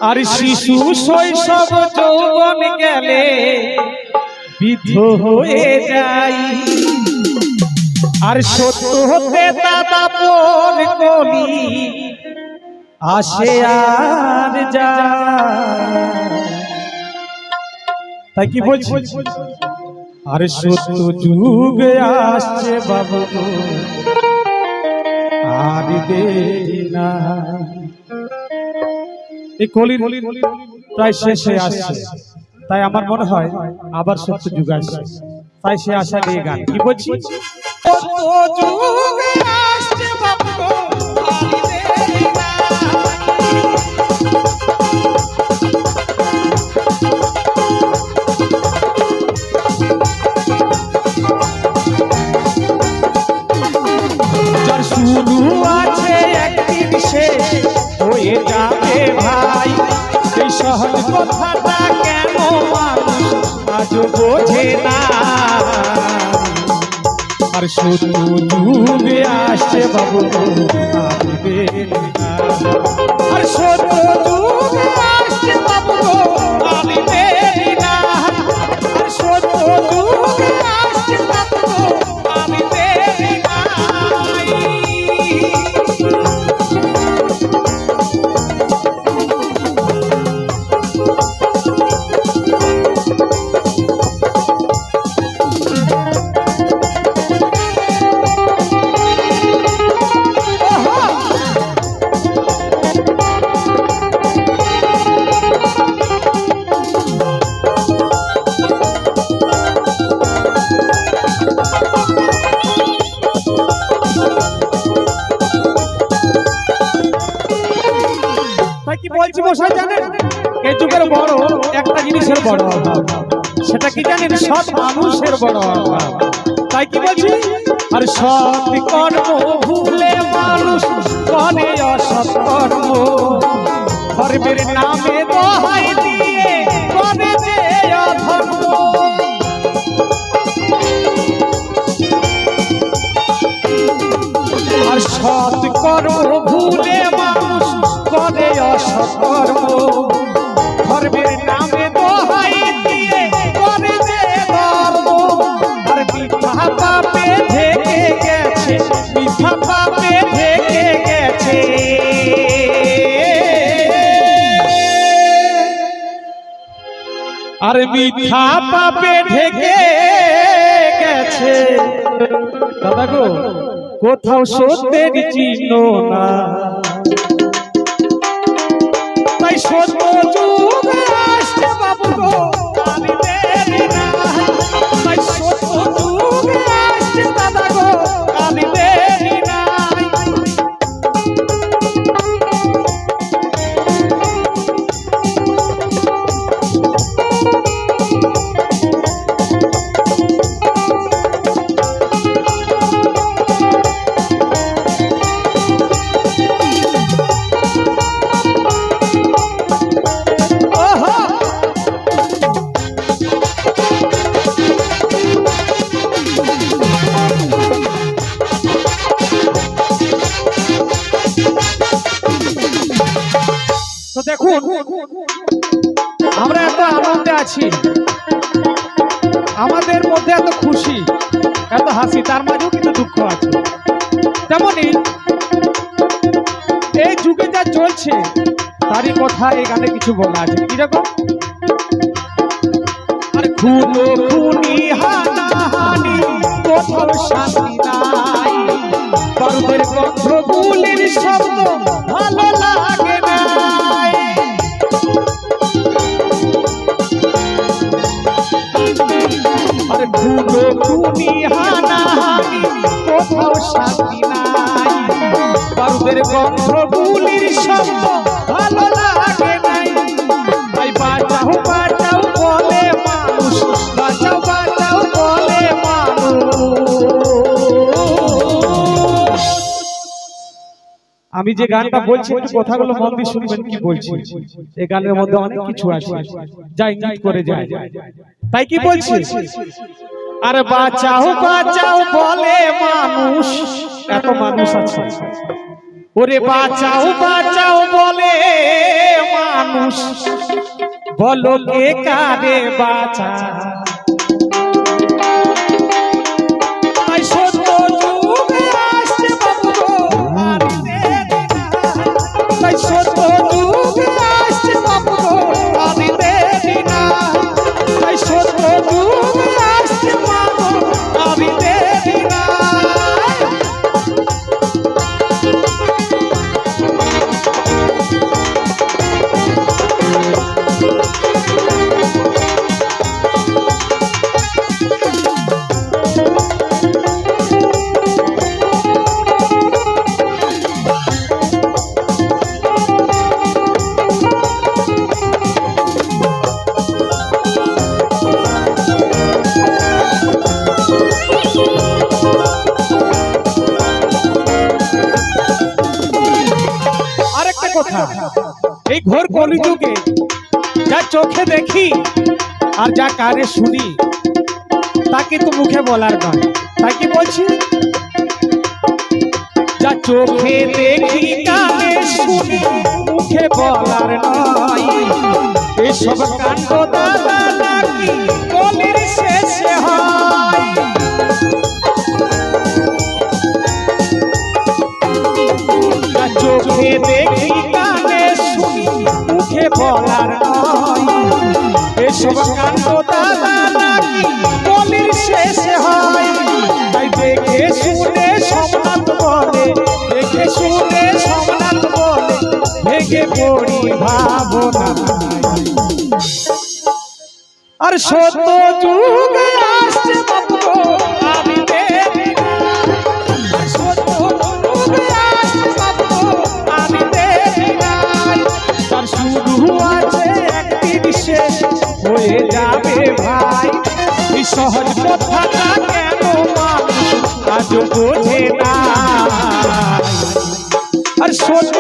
আর শিশু শৈশব যৌবন গেলে বৃদ্ধ হয়ে যায়। আর সত্য হতে দাদা পন কলি আসে আর যায়। তাই কি বলছি? আর সত্য যুগ আসছে বাবু আর দেরি না। এই কলির প্রায় শেষে আসছে, তাই আমার মনে হয় আবার সত্য যুগ আসছে, তাই সে আশা নিয়ে গান। কি বলছি? সত্য যুগ আসছে বাবু আর দেরি না। যার শুরু আছে একদিন শেষ হয়ে যাবে ভাই, এই সহজ কথাটা কেন মানুষ আজ বোঝে না। আর সত্য যুগ আসছে বাবু আসবে না। আর সত্য যুগ আসছে বাবু আসবে না। আর সত্য যুগ আসছে বাবু আসবে না। কি বলছি মশাই জানেন? এই যুগের বড় একটা জিনিসের বড় অভাব, সেটা কি জানেন? সৎ মানুষের বড় অভাব। তাই কি বলছি? আর সৎ কর্ম ভুলে মানুষ করে অসৎ কর্ম, ধর্মের নামে দোহাই দিয়ে করে যে অধর্ম। আর সৎ কর্ম ভুলে মানুষ করে অসৎ কর্ম, ধর্মের নামে দোহাই দিয়ে করে যে ধর্ম। আর মিথ্যা পাপে ঢেকে গেছে, মিথ্যা পাপে ঢেকে গেছে। আর মিথ্যা পাপে ঢেকে গেছে দাদা গো, কোথাও সত্যের চিহ্ন না। তাই সত্য যুগ আসছে বাবু গো আর দেরি না। তাই সত্য যুগ আসছে দাদা গো আর দেরি না। তো দেখুন, আমরা এত আনন্দে আছি, আমাদের মধ্যে এত খুশি, এত হাসি, তার মাঝেও কিন্তু দুঃখ আছে। তেমনি এই যুগে যা চলছে তারই কথা এই গানে কিছু বলা আছে। কিরকম? আর খুনো খুনি হানাহানি কোথাও শান্তি নাই, বারুদের গন্ধ গুলির শব্দ ভালো লাগে না। আর খুনো খুনি হানাহানি কোথাও শান্তি নাই, বারুদের গন্ধ গুলির শব্দ ভালো লাগে নাই। তাই বাঁচাও বাঁচাও বলে মানুষ, বাঁচাও বাঁচাও বলে মানুষ। আমি যে গানটা বলছি একটু কথাগুলো মন দিয়ে শুনবেন কি বলছি। এই গানের মধ্যে অনেক কিছু আছে, যা ইঙ্গিত করে যায়। তাই কি বলছি? আরে বাঁচাও বাঁচাও বলে মানুষ, এত মানুষ আছে। ওরে বাঁচাও বাঁচাও বলে মানুষ বলো কে কারে বাঁচা তাই সত্য যুগে আসছে বাবু গো আর দেরি নাই তাই সত্য যুগে আসছে বাবু গো আর দেরি নাই তাই সত্য যুগে আসছে বাবু আর দেরি নাই কথা এই ঘোর কলিযুগে যা চোখে দেখি আর যা কানে শুনি তাকে তো মুখে বলার নয় তাই কি বলছি যা চোখে দেখি কানে শুনি মুখে বলার নয় এসব কাণ্ড দাদা নাকি কলির শেষে হয় যা চোখে দেখি কানে শুনি মুখে বলার নয় এসব কাণ্ড দাদা নাকি কলির শেষে হয় তাই দেখে শুনে সোমনাথ বলে দেখে শুনে সোমনাথ বলে ভেঙে পড়ি ভাবনা আর সত্য যুগে আসছে বাবু আমি দেরি নাই সত্য যুগে আসছে বাবু আমি দেরি নাই তার শুরু আছে একদিন শেষ হয়ে যাবে ভাই এই সহজ কথাটা কেন মানুষ আজ বোঝে না আর সত্য